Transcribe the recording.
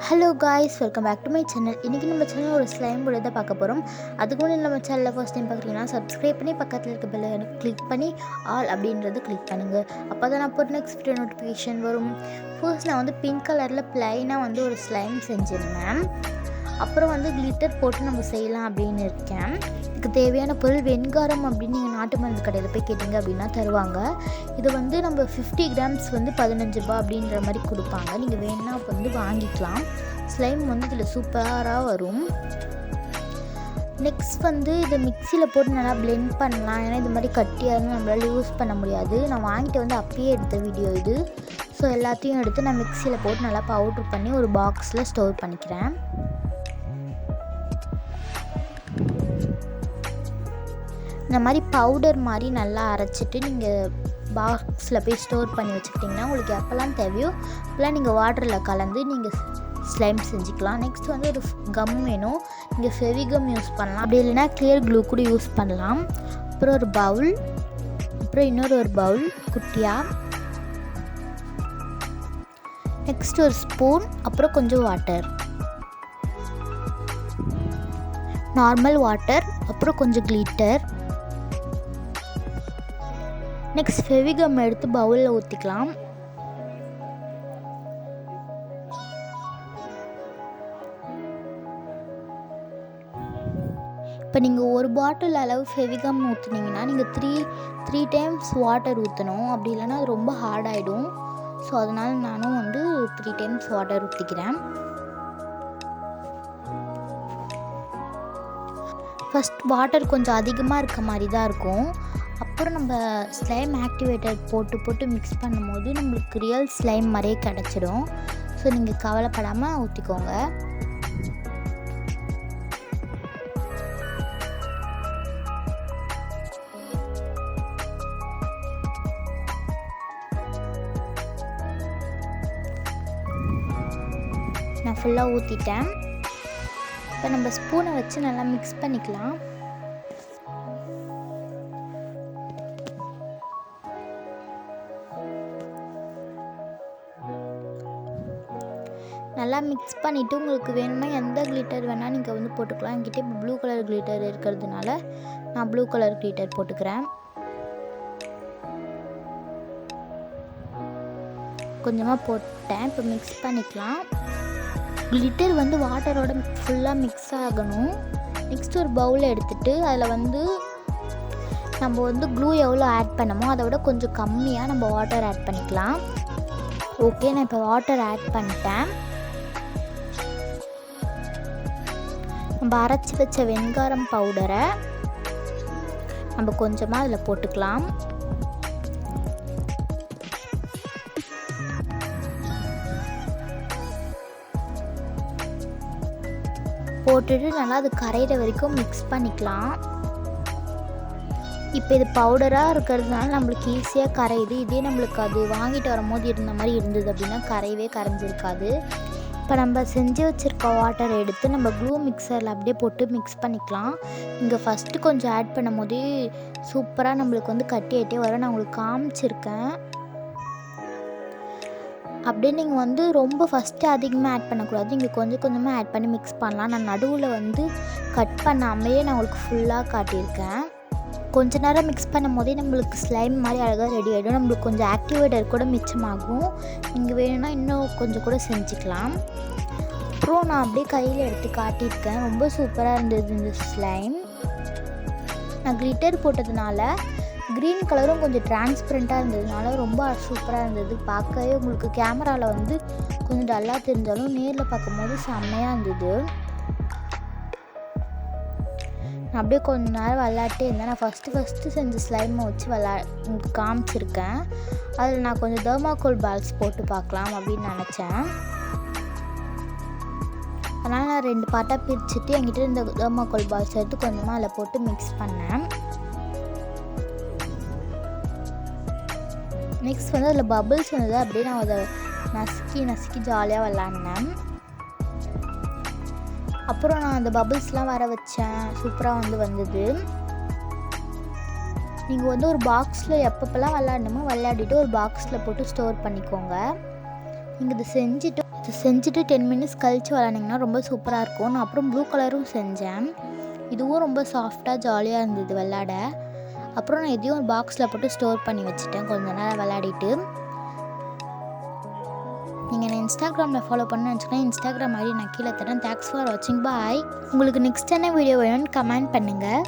Hello guys, welcome back to my channel. இன்றைக்கி நம்ம channel ஒரு ஸ்லைம் போர்டு தான் பார்க்க போகிறோம். அதுக்கு முன்னாடி நம்ம சேனலில் ஃபர்ஸ்ட் டைம் பார்க்குறீங்கன்னா சப்ஸ்கிரைப் பண்ணி பக்கத்தில் இருக்க பெல் ஐகானை கிளிக் பண்ணி ஆல் அப்படின்றத கிளிக் பண்ணுங்கள். அப்போ தான் நான் போட்டு நெக்ஸ்ட் வீடியோ நோட்டிஃபிகேஷன் வரும். ஃபர்ஸ்ட் நான் பிங்க் கலரில் ப்ளைனாக ஒரு ஸ்லைம் செஞ்சிருந்தேன். அப்புறம் கிளிட்டர் போட்டு நம்ம செய்யலாம் அப்படின்னு இருக்கேன். இதுக்கு தேவையான பொருள் வெண்காரம் அப்படின்னு நீங்கள் நாட்டு மருந்து கடையில் போய் கேட்டிங்க அப்படின்னா தருவாங்க. இது நம்ம 50 கிராம்ஸ் 15 ரூபா அப்படின்ற மாதிரி கொடுப்பாங்க. நீங்கள் வேணுன்னா வாங்கிக்கலாம். ஸ்லைம் இதில் சூப்பராக வரும். நெக்ஸ்ட் இதை மிக்சியில் போட்டு நல்லா பிளெண்ட் பண்ணலாம். ஏன்னா இது மாதிரி கட்டியாக இருந்தால் நம்மளால் யூஸ் பண்ண முடியாது. நான் வாங்கிட்டு அப்பயே எடுத்த வீடியோ இது. ஸோ எல்லாத்தையும் எடுத்து நான் மிக்சியில் போட்டு நல்லா பவுட்ரு பண்ணி ஒரு பாக்ஸில் ஸ்டோர் பண்ணிக்கிறேன். இந்த மாதிரி பவுடர் மாதிரி நல்லா அரைச்சிட்டு நீங்கள் பாக்ஸில் போய் ஸ்டோர் பண்ணி வச்சுக்கிட்டிங்கன்னா உங்களுக்கு எப்போல்லாம் தேவையோ இப்போலாம் நீங்கள் வாட்டரில் கலந்து நீங்கள் ஸ்லைம் செஞ்சுக்கலாம். நெக்ஸ்ட் ஒரு கம் வேணும். நீங்கள் ஃபெவிகம் யூஸ் பண்ணலாம், அப்படி இல்லைன்னா கிளியர் க்ளூ கூட யூஸ் பண்ணலாம். அப்புறம் ஒரு பவுல், அப்புறம் இன்னொரு பவுல் குட்டியாக, நெக்ஸ்ட் ஒரு ஸ்பூன், அப்புறம் கொஞ்சம் வாட்டர், நார்மல் வாட்டர், அப்புறம் கொஞ்சம் கிளிட்டர். நெக்ஸ்ட் ஃபெவிகம் எடுத்து பவுலில் ஊற்றிக்கலாம். இப்போ நீங்கள் ஒரு பாட்டில் அளவு ஃபெவிகம் ஊற்றுனீங்கன்னா நீங்கள் த்ரீ டைம்ஸ் வாட்டர் ஊற்றணும். அப்படி இல்லைன்னா அது ரொம்ப ஹார்ட் ஆகிடும். ஸோ அதனால் நானும் 3 டைம்ஸ் வாட்டர் ஊற்றிக்கிறேன். ஃபஸ்ட் வாட்டர் கொஞ்சம் அதிகமாக இருக்க மாதிரி தான் இருக்கும். அப்புறம் நம்ம ஸ்லைம் ஆக்டிவேட்டர் போட்டு மிக்ஸ் பண்ணும்போது நம்மளுக்கு ரியல் ஸ்லைம் மாதிரியே கிடச்சிடும். ஸோ நீங்கள் கவலைப்படாமல் ஊற்றிக்கோங்க. நான் ஃபுல்லாக ஊற்றிட்டேன். இப்போ நம்ம ஸ்பூனை வச்சு நல்லா மிக்ஸ் பண்ணிக்கலாம். நல்லா மிக்ஸ் பண்ணிவிட்டு உங்களுக்கு வேணும்னா எந்த கிளிட்டர் வேணால் நீங்கள் போட்டுக்கலாம். என்கிட்ட இப்போ ப்ளூ கலர் கிளிட்டர் இருக்கிறதுனால நான் ப்ளூ கலர் கிளிட்டர் போட்டுக்கிறேன். கொஞ்சமாக போட்டேன். இப்போ மிக்ஸ் பண்ணிக்கலாம். கிளிட்டர் வாட்டரோட ஃபுல்லாக மிக்ஸ் ஆகணும். நெக்ஸ்ட் ஒரு பவுலை எடுத்துகிட்டு அதில் நம்ம க்ளூ எவ்வளோ ஆட் பண்ணமோ அதை விட கொஞ்சம் கம்மியாக நம்ம வாட்டர் ஆட் பண்ணிக்கலாம். ஓகே, நான் இப்போ வாட்டர் ஆட் பண்ணிட்டேன். நம்ம அரைச்சி வச்ச வெண்காரம் பவுடரை நம்ம கொஞ்சமாக அதில் போட்டுக்கலாம். போட்டுட்டு நல்லா அது கரையிற வரைக்கும் மிக்ஸ் பண்ணிக்கலாம். இப்போ இது பவுடராக இருக்கிறதுனால நம்மளுக்கு ஈஸியாக கரையுது. இதே நம்மளுக்கு அது வாங்கிட்டு வரும்போது இருந்த மாதிரி இருந்தது அப்படின்னா கரைஞ்சிருக்காது. இப்போ நம்ம செஞ்சு வச்சுருக்க வாட்டர் எடுத்து நம்ம க்ளூ மிக்சரில் அப்படியே போட்டு மிக்ஸ் பண்ணிக்கலாம். இங்கே ஃபஸ்ட்டு கொஞ்சம் ஆட் பண்ணும் போதே சூப்பராக நம்மளுக்கு கட்டி ஆகிட்டே வரும். நான் உங்களுக்கு காமிச்சிருக்கேன். அப்படியே நீங்கள் ரொம்ப ஃபஸ்ட்டு அதிகமாக ஆட் பண்ணக்கூடாது. இங்கே கொஞ்சம் கொஞ்சமாக ஆட் பண்ணி மிக்ஸ் பண்ணலாம். நான் நடுவில் கட் பண்ணாமையே நான் உங்களுக்கு ஃபுல்லாக காட்டியிருக்கேன். கொஞ்ச நேரம் மிக்ஸ் பண்ணும் போதே நம்மளுக்கு ஸ்லைம் மாதிரி அழகாக ரெடி ஆகிடும். நம்மளுக்கு கொஞ்சம் ஆக்டிவேட்டர் கூட மிச்சமாகும். நீங்கள் வேணும்னா இன்னும் கொஞ்சம் கூட செஞ்சுக்கலாம். அப்புறம் நான் அப்படியே கையில் எடுத்து காட்டியிருக்கேன். ரொம்ப சூப்பராக இருந்தது இந்த ஸ்லைம். நான் கிளிட்டர் போட்டதுனால க்ரீன் கலரும் கொஞ்சம் டிரான்ஸ்பரண்ட்டாக இருந்ததுனால ரொம்ப சூப்பராக இருந்தது. பார்க்கவே உங்களுக்கு கேமராவில் கொஞ்சம் டல்லாக தெரிஞ்சாலும் நேரில் பார்க்கும்போது செம்மையாக இருந்தது. நான் அப்படியே கொஞ்ச நேரம் விளாட்டே இருந்தேன். நான் ஃபஸ்ட்டு செஞ்ச ஸ்லைமை வச்சு உங்களுக்கு காமிச்சிருக்கேன். அதில் நான் கொஞ்சம் தெர்மாக்கோல் பால்ஸ் போட்டு பார்க்கலாம் அப்படின்னு நினச்சேன். அதனால் நான் 2 பார்ட்டாக பிரிச்சுட்டு என்கிட்ட இந்த தெர்மாக்கோல் பால்ஸ் எடுத்து கொஞ்சமாக அதில் போட்டு மிக்ஸ் பண்ணேன். நெக்ஸ்ட் அதில் பபிள்ஸ் வந்தது. அப்படியே நான் அதை நசுக்கி ஜாலியாக விளாட்னேன். அப்புறம் நான் அந்த பபிள்ஸ்லாம் வர வச்சேன். சூப்பராக வந்தது. நீங்கள் ஒரு பாக்ஸில் எப்பப்பெல்லாம் விளாடணுமோ விளையாடிட்டு ஒரு பாக்ஸில் போட்டு ஸ்டோர் பண்ணிக்கோங்க. நீங்கள் இதை செஞ்சுட்டு செஞ்சுட்டு 10 மினிட்ஸ் கழித்து விளாண்டிங்கன்னா ரொம்ப சூப்பராக இருக்கும். நான் அப்புறம் ப்ளூ கலரும் செஞ்சேன். இதுவும் ரொம்ப சாஃப்டாக ஜாலியாக இருந்தது விளாட. அப்புறம் நான் இதையும் ஒரு பாக்ஸில் போட்டு ஸ்டோர் பண்ணி வச்சுட்டேன் கொஞ்ச நேரம் விளையாடிட்டு. நீங்கள் என்ன இன்ஸ்டாகிராமில் ஃபாலோ பண்ணணும்னு நினச்சிங்கன்னா இன்ஸ்டாகிராம் ஐடி நான் கீழே தரேன். தேங்க்ஸ் ஃபார் வாட்சிங். பாய். உங்களுக்கு நெக்ஸ்ட் என்ன வீடியோ வேணும்னு கமெண்ட் பண்ணுங்கள்.